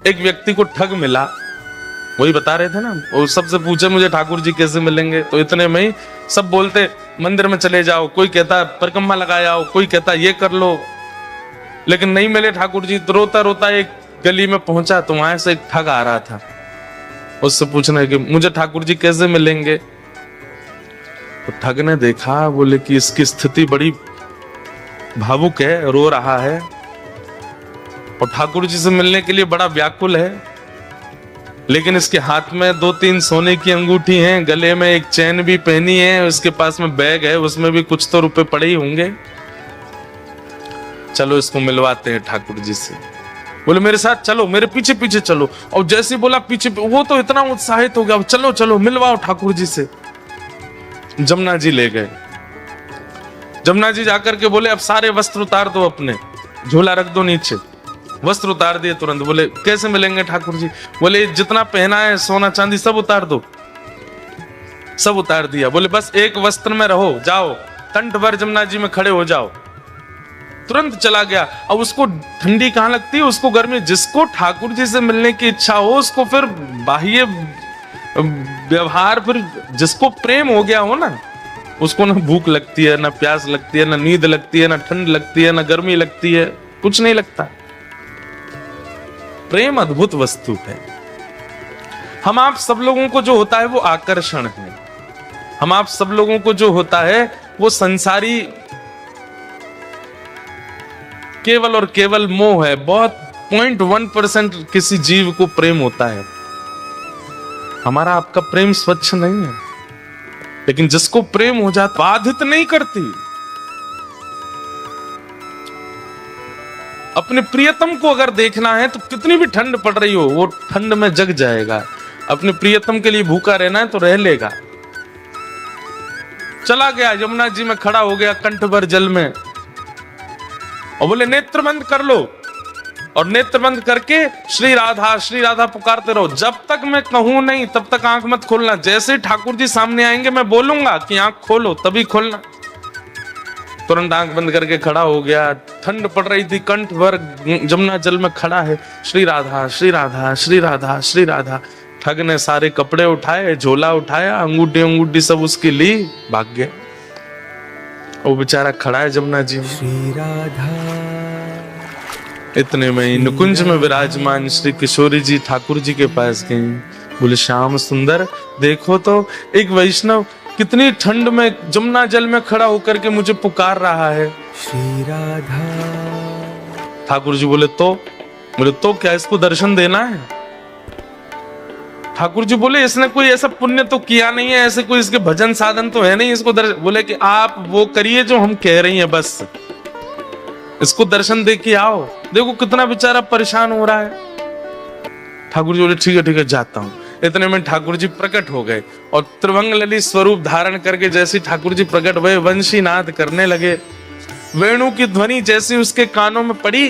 एक व्यक्ति को ठग मिला, वही बता रहे थे ना, वो सबसे पूछे मुझे ठाकुर जी कैसे मिलेंगे, तो इतने में ही सब बोलते मंदिर में चले जाओ, कोई कहता परिक्रमा लगाए आओ, कोई कहता ये कर लो, लेकिन नहीं मिले ठाकुर जी। तो रोता रोता एक गली में पहुंचा, तो वहां से एक ठग आ रहा था, उससे पूछना कि मुझे ठाकुर जी कैसे मिलेंगे। तो ठग ने देखा, बोले कि इसकी स्थिति बड़ी भावुक है, रो रहा है और ठाकुर जी से मिलने के लिए बड़ा व्याकुल है, लेकिन इसके हाथ में 2-3 सोने की अंगूठी हैं, गले में एक चैन भी पहनी है, उसके पास में बैग है, उसमें भी कुछ तो रुपए पड़े ही होंगे, चलो इसको मिलवाते हैं ठाकुर जी से। बोले मेरे साथ चलो, मेरे पीछे पीछे चलो। और जैसे बोला पीछे, वो तो इतना उत्साहित हो गया, चलो चलो मिलवाओ ठाकुर जी से। जमुना जी ले गए। जमुना जी जाकर के बोले अब सारे वस्त्र उतार दो, अपने झोला रख दो नीचे। वस्त्र उतार दिए तुरंत। बोले कैसे मिलेंगे ठाकुर जी? बोले जितना पहना है सोना चांदी सब उतार दो। सब उतार दिया। बोले बस एक वस्त्र में रहो, जाओ कंठ भर जमुना जी में खड़े हो जाओ। तुरंत चला गया। अब उसको ठंडी कहाँ लगती है, उसको गर्मी। जिसको ठाकुर जी से मिलने की इच्छा हो उसको फिर बाह्य व्यवहार, फिर जिसको प्रेम हो गया हो ना, उसको ना भूख लगती है, ना प्यास लगती है, ना नींद लगती है, ना ठंड लगती है, ना गर्मी लगती है, कुछ नहीं लगता। प्रेम अद्भुत वस्तु है। हम आप सब लोगों को जो होता है वो आकर्षण है। हम आप सब लोगों को जो होता है वो संसारी केवल और केवल मोह है। बहुत 0.1% किसी जीव को प्रेम होता है। हमारा आपका प्रेम स्वच्छ नहीं है, लेकिन जिसको प्रेम हो जाता बाधित नहीं करती। अपने प्रियतम को अगर देखना है तो कितनी भी ठंड पड़ रही हो वो ठंड में जग जाएगा। अपने प्रियतम के लिए भूखा रहना है तो रह लेगा। चला गया, यमुना जी में खड़ा हो गया कंठ भर जल में और बोले नेत्र बंद कर लो। और नेत्र बंद करके श्री राधा पुकारते रहो। जब तक मैं कहूं नहीं तब तक आंख मत खोलना। जैसे ठाकुर जी सामने आएंगे मैं बोलूंगा कि आंख खोलो तभी खोलना। तुरंत आंख बंद करके खड़ा हो गया। ठंड पड़ रही थी, कंठ भर जमुना जल में खड़ा है। श्री राधा श्री राधा श्री राधा श्री राधा। ठग ने सारे कपड़े उठाए, झोला उठाया, अंगूठी सब उसकी ली, भाग गया। वो बेचारा खड़ा है जमुना जी में। श्री राधा। इतने में नुकुंज में विराजमान श्री किशोरी जी ठाकुर जी के पास गई। बोले श्याम सुंदर देखो तो एक वैष्णव कितनी ठंड में जमुना जल में खड़ा होकर के मुझे पुकार रहा है। श्री राधा। ठाकुर जी बोले तो क्या इसको दर्शन देना है? ठाकुर जी बोले इसने कोई ऐसा पुण्य तो किया नहीं है, ऐसे कोई इसके भजन साधन तो है नहीं इसको दर्शन। बोले कि आप वो करिए जो हम कह रही हैं, बस इसको दर्शन दे के आओ। देखो कितना बेचारा परेशान हो रहा है। ठाकुर जी बोले ठीक है जाता हूं। इतने में ठाकुर जी प्रकट हो गए और त्रिभंग ललित स्वरूप धारण करके जैसे ठाकुर जी प्रकट हुए वंशी नाद करने लगे। वेणु की ध्वनि जैसी उसके कानों में पड़ी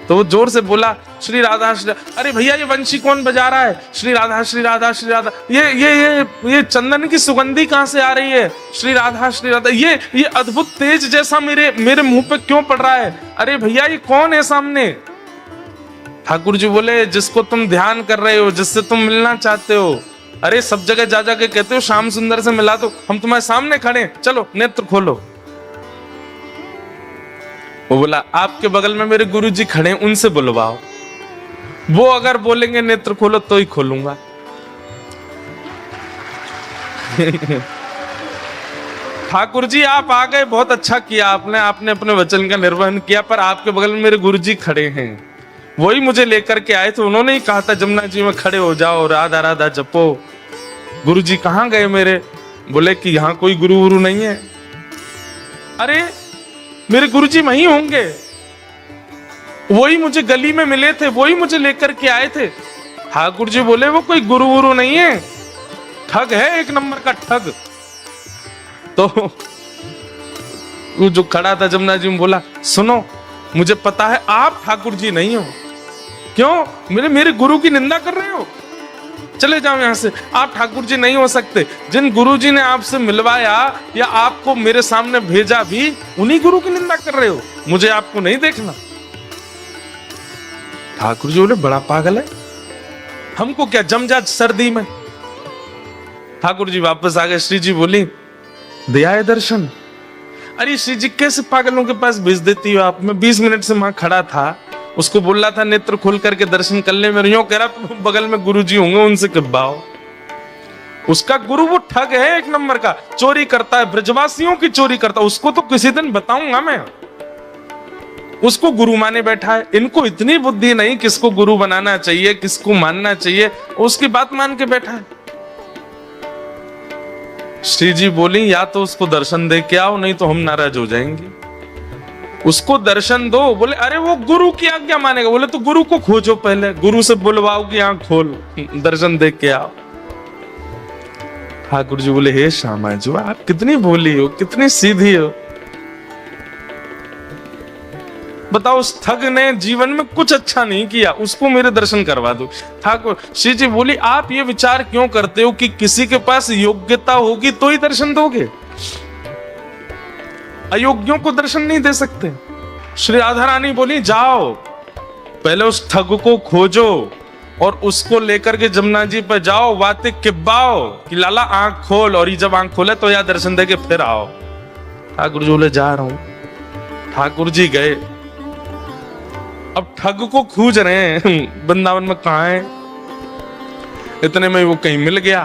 तो वो जोर से बोला श्री राधा श्री। अरे भैया ये वंशी कौन बजा रहा है? श्री राधा श्री राधा श्री राधा। ये चंदन की सुगंधी कहां से आ रही है? श्री राधा श्री राधा। ये अद्भुत तेज जैसा मेरे मुंह पे क्यों पड़ रहा है? अरे भैया ये कौन है सामने? ठाकुर जी बोले जिसको तुम ध्यान कर रहे हो, जिससे तुम मिलना चाहते हो। अरे सब जगह जा के कहते हो श्याम सुंदर से मिला, तो हम तुम्हारे सामने खड़े, चलो नेत्र खोलो। वो बोला आपके बगल में मेरे गुरु जी खड़े, उनसे बुलवाओ, वो अगर बोलेंगे नेत्र खोलो तो ही खोलूंगा। ठाकुर जी आप आ गए, बहुत अच्छा किया आपने अपने वचन का निर्वहन किया, पर आपके बगल में मेरे गुरु जी खड़े हैं, वही मुझे लेकर के आए थे। उन्होंने ही कहा था जमुना जी में खड़े हो जाओ, राधा राधा जपो। गुरु जी कहाँ गए मेरे? बोले कि यहाँ कोई गुरु नहीं है। अरे मेरे गुरु जी वहीं होंगे, वही मुझे गली में मिले थे, वही मुझे लेकर के आए थे। ठाकुर जी बोले वो कोई गुरु नहीं है, ठग है, एक नंबर का ठग। तो वो जो खड़ा था जमुना जी में बोला सुनो मुझे पता है आप ठाकुर जी नहीं हो। क्यों? मेरे गुरु की निंदा कर रहे हो? चले जाओ यहां से, आप ठाकुर जी नहीं हो सकते। जिन गुरु जी ने आपसे मिलवाया या आपको मेरे सामने भेजा भी, उन्हीं गुरु की निंदा कर रहे हो, मुझे आपको नहीं देखना। ठाकुर जी बोले बड़ा पागल है, हमको क्या जम जा सर्दी में। ठाकुर जी वापस आ गए। श्री जी बोली दिया है दर्शन। अरे श्री जी कैसे पागलों के पास भेज देती हो आप, मैं 20 मिनट से वहां खड़ा था, उसको बोल रहा था नेत्र खोल करके दर्शन कर ले, मेरे यूं कह रहा बगल में गुरु जी होंगे उनसे किब्बाओ। उसका गुरु वो ठग है, एक नंबर का चोरी करता है, ब्रजवासियों की चोरी करता है, उसको तो किसी दिन बताऊंगा मैं। उसको गुरु माने बैठा है। इनको इतनी बुद्धि नहीं किसको गुरु बनाना चाहिए, किसको मानना चाहिए, उसकी बात मान के बैठा है। श्री जी बोली या तो उसको दर्शन दे के आओ, नहीं तो हम नाराज हो जाएंगे। उसको दर्शन दो। बोले अरे वो गुरु की आज्ञा मानेगा। बोले तो गुरु को खोजो, पहले गुरु से बुलवाओ कि आंख खोल, दर्शन दे के आओ। ठाकुर जी बोले हे श्यामा जी आप कितनी भोली हो, कितनी सीधी हो। बताओ उस ठग ने जीवन में कुछ अच्छा नहीं किया, उसको मेरे दर्शन करवा दो। ठाकुर श्री जी बोली आप ये विचार क्यों करते हो कि किसी के पास योग्यता होगी तो ही दर्शन दोगे, अयोग्यों को दर्शन नहीं दे सकते। श्री राधा रानी बोली जाओ पहले उस ठग को खोजो और उसको लेकर के जमुना जी पर जाओ, बातें किब्बाओ कि लाला आंख खोल, और ये जब आंख खोले तो यहाँ दर्शन दे के फिर आओ। ठाकुर जी बोले जा रहा हूं। ठाकुर जी गए। अब ठग को खोज रहे हैं वृंदावन में कहां है। इतने में वो कहीं मिल गया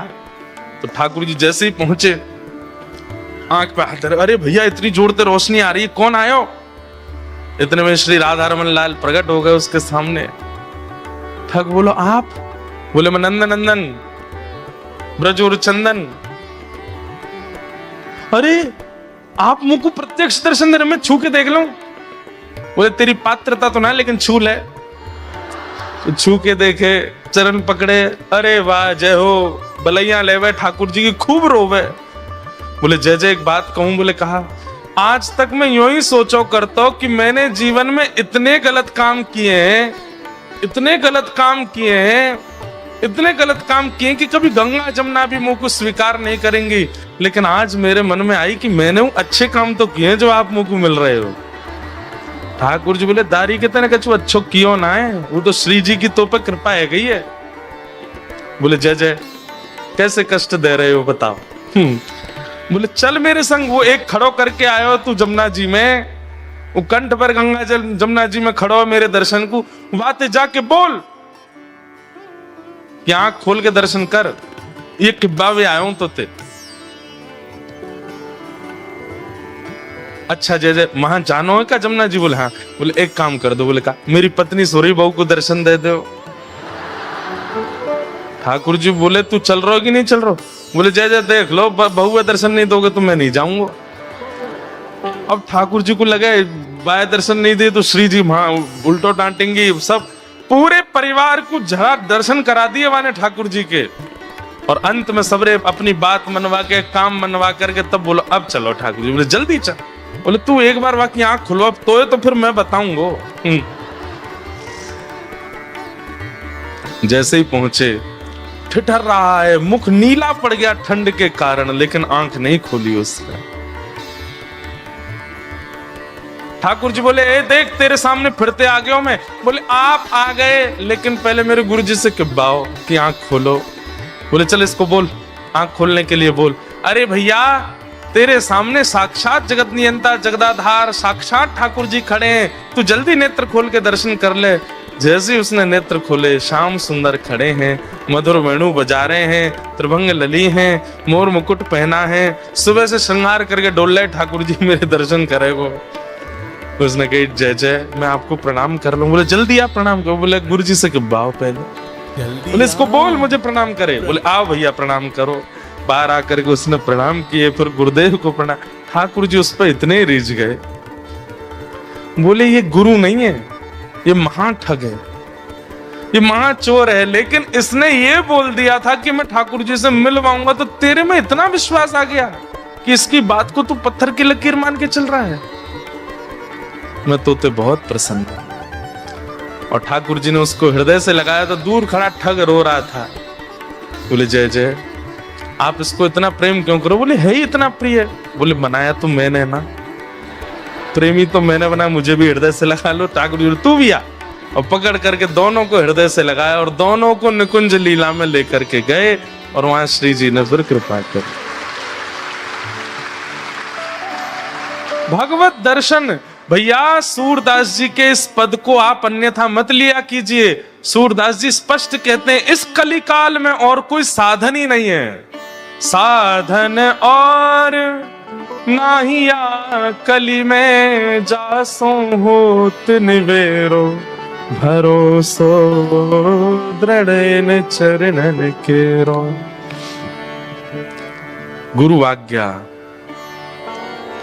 तो ठाकुर जी जैसे ही पहुंचे आंख पे हाथ, अरे भैया इतनी जोर से रोशनी आ रही है, कौन आयो। इतने में श्री राधा रमन लाल प्रकट हो गए उसके सामने। ठग बोलो आप। बोले मैं नंदन नंदन ब्रजोर चंदन। अरे आप मुझ को प्रत्यक्ष दर्शन दे रहे, मैं छू के देख लूं। बोले तेरी पात्रता तो ना लेकिन छू ले। तो छू के देखे, चरण पकड़े, अरे वाह जय हो, बलैया लेवे ठाकुर जी की खूब रोवे। बोले जय जय एक बात कहूं। बोले कहा आज तक मैं यूं ही सोचो करता हूं कि मैंने जीवन में इतने गलत काम किए हैं, इतने गलत काम किए हैं, इतने गलत काम किए कि कभी गंगा जमुना भी मुंह को स्वीकार नहीं करेंगी, लेकिन आज मेरे मन में आई कि मैंने वो अच्छे काम तो किए जो आप मुंह को मिल रहे हो। ठाकुर जी बोले दारी के तने कछु अच्छो कियो ना है, वो तो श्री जी की तो पे कृपा है गई है। बोले जय जय कैसे कष्ट दे रहे हो बताओ। बोले चल मेरे संग, वो एक खड़ो करके आयो तू जमुना जी में, वो कंठ पर गंगा जल जमुना जी में खड़ो मेरे दर्शन को, बातें जाके बोल कि आंख खोल के दर्शन कर, ये किब्बा भी आयो तो ते। अच्छा जय जय वहां जानो है क्या जमुना जी। बोले हाँ। बोले एक काम कर दो। बोले का मेरी पत्नी सोरी बहू को दर्शन दे दो। ठाकुर जी बोले तू चल रहा हो कि नहीं चल रहा। बोले जय जय देख लो, बहू का दर्शन नहीं दोगे तो मैं नहीं जाऊंगा। अब ठाकुर जी को लगे बाय दर्शन नहीं दे तो श्री जी वहां उल्टो डांटेंगी। सब पूरे परिवार को जरा दर्शन करा दिए वाने ठाकुर जी के, और अंत में सबरे अपनी बात मनवा के काम मनवा करके तब बोलो अब चलो। ठाकुर जी बोले जल्दी चल। बोले तू एक बार बाकी आंख खुलवा तो फिर मैं बताऊंगा। जैसे ही पहुंचे ठिठर रहा है, मुख नीला पड़ गया ठंड के कारण, लेकिन आंख नहीं खोली उसने। ठाकुर जी बोले ए देख तेरे सामने फिरते आ गया हूं मैं। बोले आप आ गए, लेकिन पहले मेरे गुरु जी से किब्बाओ कि आंख खोलो। बोले चल इसको बोल, आंख खोलने के लिए बोल। अरे भैया तेरे सामने साक्षात जगत नियंता जगदाधार साक्षात ठाकुर जी खड़े हैं, तू जल्दी नेत्र खोल के दर्शन कर ले। जैसे ही उसने नेत्र खोले, श्याम सुंदर खड़े हैं, मधुर वेणु बजा रहे हैं, त्रिभंग लली हैं, मोर मुकुट पहना है, सुबह से श्रृंगार करके डोल रहे ठाकुर जी मेरे दर्शन करे वो। उसने कही जय जय मैं आपको प्रणाम कर लूं। बोले जल्दी आप प्रणाम करो। बोले गुरु जी से किब्बाओ पहले। बोले इसको बोल मुझे प्रणाम करे। बोले आओ भैया प्रणाम करो। बाहर आकर के उसने प्रणाम किए, फिर गुरुदेव को प्रणाम। ठाकुर जी उस पर इतने रिझ गए, बोले ये गुरु नहीं है, ये महाठग है, ये महाचोर है, लेकिन इसने ये बोल दिया था कि मैं ठाकुर जी से मिलवाऊंगा, तो तेरे में इतना विश्वास आ गया कि इसकी बात को तू पत्थर की लकीर मान के चल रहा है। मैं तो ते बहुत प्रसन्न हूं। और ठाकुर जी ने उसको हृदय से लगाया तो दूर खड़ा ठग रो रहा था। बोले जय जय आप इसको इतना प्रेम क्यों करो। बोले है ही इतना प्रिय। बोले बनाया तो मैंने ना, प्रेमी तो मैंने बनाया, मुझे भी हृदय से लगा लो। ठाकुर जी तू भी आ। और पकड़ करके दोनों को हृदय से लगाया और दोनों को निकुंज लीला में लेकर के गए और वहां श्री जी ने फिर कृपा कर भगवत दर्शन। भैया सूरदास जी के इस पद को आप अन्यथा मत लिया कीजिए। सूरदास जी स्पष्ट कहते हैं इस कलिकाल में और कोई साधन ही नहीं है, साधन और नाहिया कली में जासो होत निवेरो भरोसो दृढ़ इन चरणन केरो। गुरु आज्ञा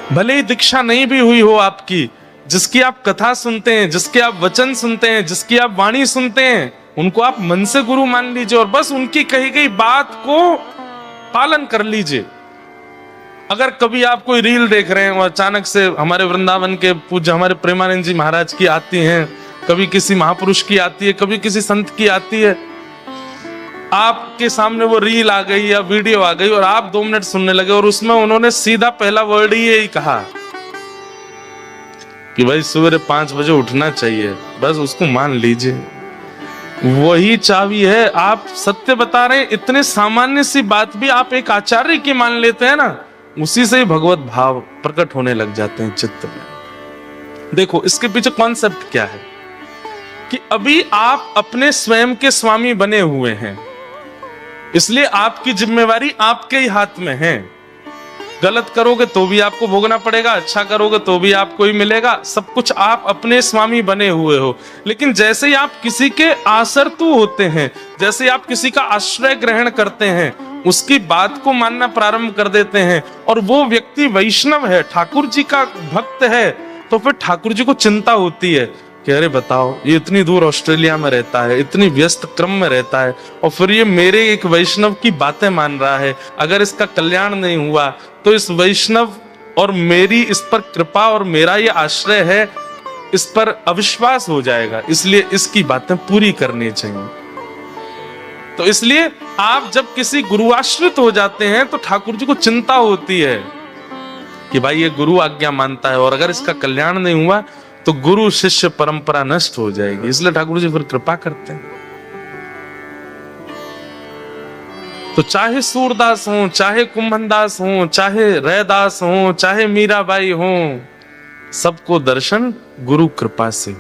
भले ही दीक्षा नहीं भी हुई हो आपकी, जिसकी आप कथा सुनते हैं, जिसके आप वचन सुनते हैं, जिसकी आप वाणी सुनते हैं, उनको आप मन से गुरु मान लीजिए और बस उनकी कही गई बात को पालन कर लीजिए। अगर कभी आप कोई रील देख रहे हैं और अचानक से हमारे वृंदावन के पूज्य हमारे प्रेमानंद जी महाराज की आती हैं, कभी किसी महापुरुष की आती है, कभी किसी संत की आती है, आपके सामने वो रील आ गई या वीडियो आ गई और आप 2 मिनट सुनने लगे और उसमें उन्होंने सीधा पहला वर्ड ही यही कहा कि भाई सवेरे 5 बजे उठना चाहिए, बस उसको मान लीजिए। वही चाबी है। आप सत्य बता रहे हैं, इतने सामान्य सी बात भी आप एक आचार्य की मान लेते हैं ना, उसी से ही भगवत भाव प्रकट होने लग जाते हैं चित्त में। देखो इसके पीछे कॉन्सेप्ट क्या है कि अभी आप अपने स्वयं के स्वामी बने हुए हैं, इसलिए आपकी जिम्मेवारी आपके ही हाथ में है। गलत करोगे तो भी आपको भोगना पड़ेगा, अच्छा करोगे तो भी आपको ही मिलेगा, सब कुछ आप अपने स्वामी बने हुए हो। लेकिन जैसे ही आप किसी के आसरतु होते हैं, जैसे ही आप किसी का आश्रय ग्रहण करते हैं, उसकी बात को मानना प्रारंभ कर देते हैं और वो व्यक्ति वैष्णव है, ठाकुर जी का भक्त है, तो फिर ठाकुर जी को चिंता होती है कि अरे बताओ ये इतनी दूर ऑस्ट्रेलिया में रहता है, इतनी व्यस्त क्रम में रहता है और फिर ये मेरे एक वैष्णव की बातें मान रहा है, अगर इसका कल्याण नहीं हुआ तो इस वैष्णव और मेरी इस पर कृपा और मेरा ये आश्रय है, इस पर अविश्वास हो जाएगा, इसलिए इसकी बातें पूरी करनी चाहिए। तो इसलिए आप जब किसी गुरु आश्रित हो जाते हैं तो ठाकुर जी को चिंता होती है कि भाई ये गुरु आज्ञा मानता है और अगर इसका कल्याण नहीं हुआ तो गुरु शिष्य परंपरा नष्ट हो जाएगी, इसलिए ठाकुर जी फिर कृपा करते हैं। तो चाहे सूरदास हो, चाहे कुंभनदास हो, चाहे रैदास हो, चाहे मीराबाई हो, सबको दर्शन गुरु कृपा से।